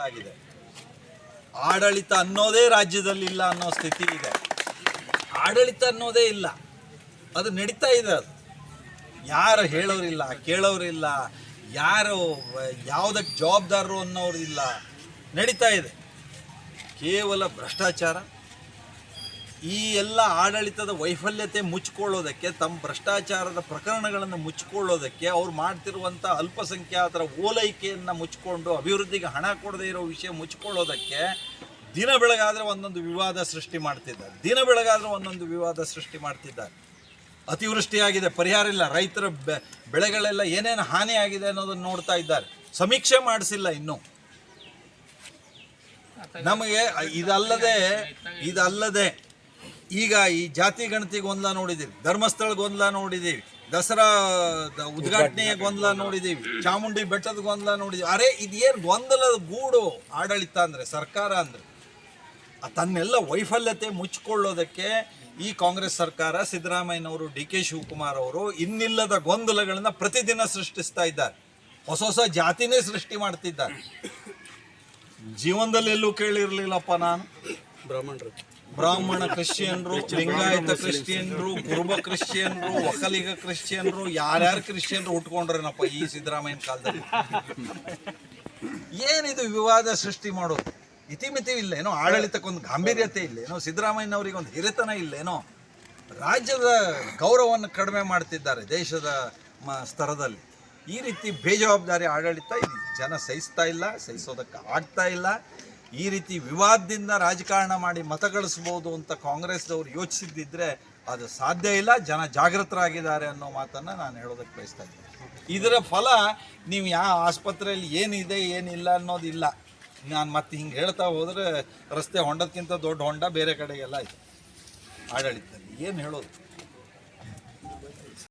ಹಾಕಲಾಗಿದೆ. ಆಡಳಿತ ಅನ್ನೋದೇ ರಾಜ್ಯದಲ್ಲಿ ಇಲ್ಲ ಅನ್ನೋ ಸ್ಥಿತಿ ಇದೆ. ಆಡಳಿತ ಅನ್ನೋದೇ ಇಲ್ಲ, ಅದು ನಡೀತಾ ಇದೆ. ಅದು ಯಾರು ಹೇಳೋರಿಲ್ಲ, ಕೇಳೋರಿಲ್ಲ, ಯಾರು ಯಾವುದಕ್ಕೆ ಜವಾಬ್ದಾರರು ಅನ್ನೋರಿಲ್ಲ, ನಡೀತಾ ಇದೆ. ಕೇವಲ ಭ್ರಷ್ಟಾಚಾರ. ಈ ಎಲ್ಲ ಆಡಳಿತದ ವೈಫಲ್ಯತೆ ಮುಚ್ಚಿಕೊಳ್ಳೋದಕ್ಕೆ, ತಮ್ಮ ಭ್ರಷ್ಟಾಚಾರದ ಪ್ರಕರಣಗಳನ್ನು ಮುಚ್ಚಿಕೊಳ್ಳೋದಕ್ಕೆ, ಅವ್ರು ಮಾಡ್ತಿರುವಂಥ ಅಲ್ಪಸಂಖ್ಯಾತರ ಓಲೈಕೆಯನ್ನು ಮುಚ್ಚಿಕೊಂಡು ಅಭಿವೃದ್ಧಿಗೆ ಹಣ ಕೊಡದೇ ಇರೋ ವಿಷಯ ಮುಚ್ಚಿಕೊಳ್ಳೋದಕ್ಕೆ ದಿನ ಬೆಳಗಾದರೆ ಒಂದೊಂದು ವಿವಾದ ಸೃಷ್ಟಿ ಮಾಡ್ತಿದ್ದಾರೆ. ಅತಿವೃಷ್ಟಿಯಾಗಿದೆ, ಪರಿಹಾರ ಇಲ್ಲ. ರೈತರ ಬೆಳೆಗಳೆಲ್ಲ ಏನೇನು ಹಾನಿ ಆಗಿದೆ ಅನ್ನೋದನ್ನು ನೋಡ್ತಾ ಇದ್ದಾರೆ. ಸಮೀಕ್ಷೆ ಮಾಡಿಸಿಲ್ಲ ಇನ್ನೂ. ನಮಗೆ ಇದಲ್ಲದೆ ಈಗ ಈ ಜಾತಿ ಗಣತಿ ಗೊಂದಲ ನೋಡಿದ್ದೀವಿ, ಧರ್ಮಸ್ಥಳ ಗೊಂದಲ ನೋಡಿದ್ದೀವಿ, ದಸರಾ ಉದ್ಘಾಟನೆಯ ಗೊಂದಲ ನೋಡಿದ್ದೀವಿ, ಚಾಮುಂಡಿ ಬೆಟ್ಟದ ಗೊಂದಲ ನೋಡಿದ್ದೀವಿ. ಅರೆ ಇದೇನು ಗೊಂದಲದ ಗೂಡು ಆಡಳಿತ ಅಂದರೆ, ಸರ್ಕಾರ ಅಂದರೆ. ತನ್ನೆಲ್ಲ ವೈಫಲ್ಯತೆ ಮುಚ್ಚಿಕೊಳ್ಳೋದಕ್ಕೆ ಈ ಕಾಂಗ್ರೆಸ್ ಸರ್ಕಾರ, ಸಿದ್ದರಾಮಯ್ಯನವರು, ಡಿ ಕೆ ಶಿವಕುಮಾರ್ ಅವರು ಇನ್ನಿಲ್ಲದ ಗೊಂದಲಗಳನ್ನು ಪ್ರತಿದಿನ ಸೃಷ್ಟಿಸ್ತಾ ಇದ್ದಾರೆ. ಹೊಸ ಜಾತಿನೇ ಸೃಷ್ಟಿ ಮಾಡ್ತಿದ್ದಾರೆ. ಜೀವನದಲ್ಲಿ ಎಲ್ಲೂ ಕೇಳಿರಲಿಲ್ಲಪ್ಪ ನಾನು. ಬ್ರಾಹ್ಮಣ ಕ್ರಿಶ್ಚಿಯನ್ರು, ಲಿಂಗಾಯತ ಕ್ರಿಶ್ಚಿಯನ್ರು, ಕುರುಬ ಕ್ರಿಶ್ಚಿಯನ್ರು, ಒಕ್ಕಲಿಗ ಕ್ರಿಶ್ಚಿಯನ್ರು, ಯಾರ್ಯಾರು ಕ್ರಿಶ್ಚಿಯನ್ರು ಹುಟ್ಕೊಂಡ್ರೇನಪ್ಪ ಈ ಸಿದ್ದರಾಮಯ್ಯನ ಕಾಲದಲ್ಲಿ. ಏನಿದು ವಿವಾದ ಸೃಷ್ಟಿ ಮಾಡೋದು? ಇತಿಮಿತಿ ಇಲ್ಲೇನೋ, ಆಡಳಿತಕ್ಕೊಂದು ಗಾಂಭೀರ್ಯತೆ ಇಲ್ಲೇನೋ, ಸಿದ್ದರಾಮಯ್ಯನವರಿಗೆ ಒಂದು ಹಿರಿತನ ಇಲ್ಲೇನೋ, ರಾಜ್ಯದ ಗೌರವವನ್ನು ಕಡಿಮೆ ಮಾಡ್ತಿದ್ದಾರೆ ದೇಶದ ಸ್ತರದಲ್ಲಿ. ಈ ರೀತಿ ಬೇಜವಾಬ್ದಾರಿ ಆಡಳಿತ ಇದು ಜನ ಸಹಿಸ್ತಾ ಇಲ್ಲ, ಸಹಿಸೋದಕ್ಕೆ ಆಗ್ತಾ ಇಲ್ಲ. ಈ ರೀತಿ ವಿವಾದದಿಂದ ರಾಜಕಾರಣ ಮಾಡಿ ಮತ ಗಳಿಸ್ಬೋದು ಅಂತ ಕಾಂಗ್ರೆಸ್ದವರು ಯೋಚಿಸಿದ್ದಿದ್ರೆ ಅದು ಸಾಧ್ಯ ಇಲ್ಲ. ಜನ ಜಾಗೃತರಾಗಿದ್ದಾರೆ ಅನ್ನೋ ಮಾತನ್ನು ನಾನು ಹೇಳೋದಕ್ಕೆ ಬಯಸ್ತಾ ಇದ್ದೀನಿ. ಇದರ ಫಲ ನೀವು ಯಾವ ಆಸ್ಪತ್ರೆಯಲ್ಲಿ ಏನಿದೆ ಏನಿಲ್ಲ ಅನ್ನೋದಿಲ್ಲ. ನಾನು ಮತ್ತೆ ಹಿಂಗೆ ಹೇಳ್ತಾ ಹೋದರೆ ರಸ್ತೆ ಹೊಂಡಕ್ಕಿಂತ ದೊಡ್ಡ ಹೊಂಡ ಬೇರೆ ಕಡೆಗೆಲ್ಲ ಇದೆ ಆಡಳಿತದಲ್ಲಿ. ಏನು ಹೇಳೋದು?